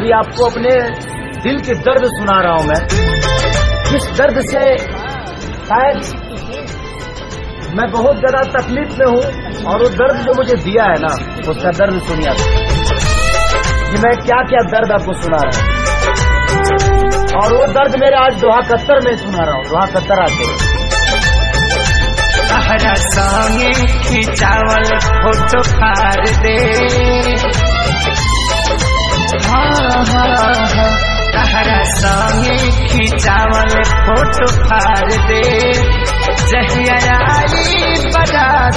अभी आपको अपने दिल के दर्द सुना रहा हूं मैं। इस दर्द से शायद मैं बहुत ज्यादा तकलीफ में हूं और वो दर्द जो मुझे दिया है ना, उसका दर्द सुनिए कि मैं क्या क्या दर्द आपको सुना रहा हूं। और वो दर्द मेरे आज दोहा कत्तर में सुना रहा हूं। दोहा कत्तर आके तहरा संगे खिंचावल फोटो फाड़ दे, तहरा संगे खिंचावल फोटो फाड़ दे। जहिया आई बारात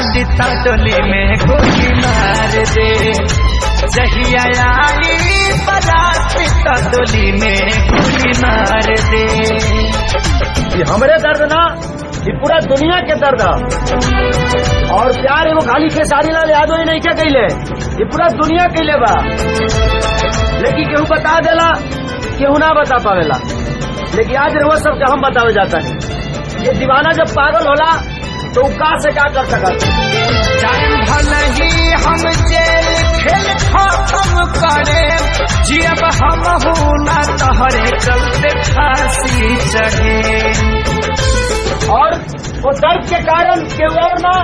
डोली में गोली मार दे, जहिया आई बारात डोली में गोली मार दे। ये हमारे दर्द ना, ये पूरा दुनिया के दर्द है। और प्यार है वो खाली खेसारी लाल यादव ही नहीं क्या कहले, ये पूरा दुनिया कहले बा। लेकिन केहू बता देला, केहू ना बता पावेला। लेकिन आज वो सब हम बतावे जाता है। ये दीवाना जब पागल होला तो का से क्या कर सकता। टाइम भले ही हम जेल खेल खत्म करे, जियब हम हूँ ना तोहरे चलते फांसी चढ़े। और वो दर्द के कारण केहू और ना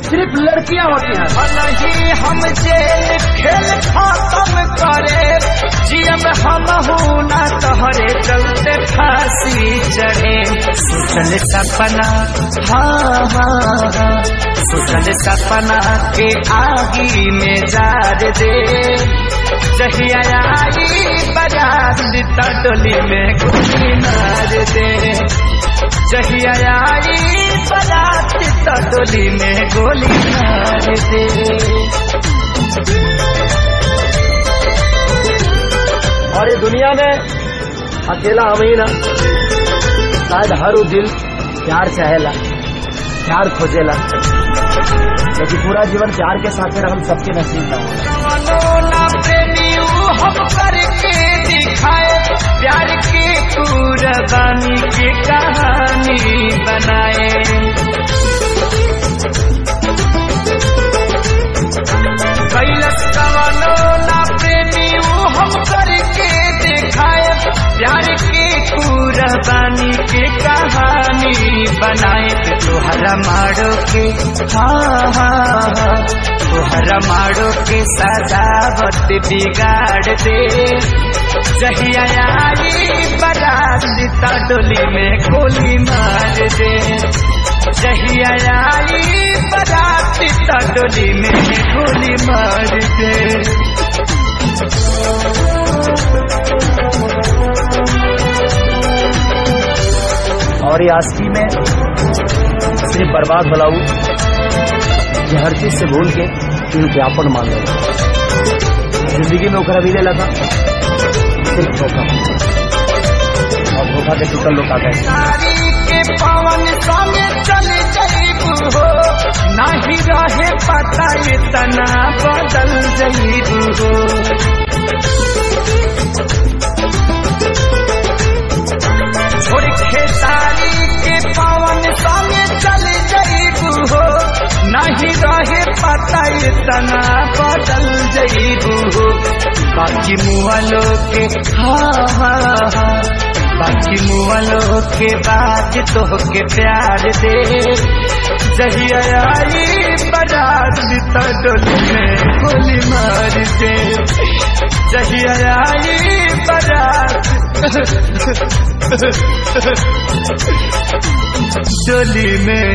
सिर्फ लड़कियां होती हैं। भले ही हम जेल खेल खत्म करे, जियब हम हूँ ना तोहरे चलते फांसी चढ़े। सोचल सपना सोचल सपना के आगी में जार दे। जहिया आई बारात डोली में गोली मार दे, जहिया आई बारात डोली में गोली मार दे। और ये दुनिया में अकेला हम ही ना, शायद हर दिल प्यार चाहेला, प्यार खोजेला, लेकिन पूरा जीवन प्यार के साथ हम सबके नसीब ना हो। हम करके दिखाए प्यार की कुर्बानी की कहानी बनाए। कैलस कवनो ना प्रेमी हम करके दिखाए प्यार की कुर्बानी की कहानी बनाए। तोहरा मारो के तोहरा मारो के सजावट बिगाड़ दे। जहिया आई बारात डोली में गोली मार दे, जहिया आई बारात डोली में गोली मार दे। और ये आस्ती में सिर्फ बर्बाद भलाऊ, ये हर चीज से भूल के उनके आपन मान लेगा। जिंदगी में ओकरा भी लगा सिर्फ धोखा, और धोखा के टूटल लोग आ गए। के पवन संगे चले जाइबू हो, नहीं रहे पता इतना बदल जाइबू हो। छोड़ खेसारी के पवन संगे चले जाइबू हो, नहीं रहे पता इतना बदल जाइबू हो। बाकी मुआलो के बाकी मुआलो के बाद तो के प्यार दे। जहिया आई बारात डोली में गोली मार दे, जहिया आई बारात डोली में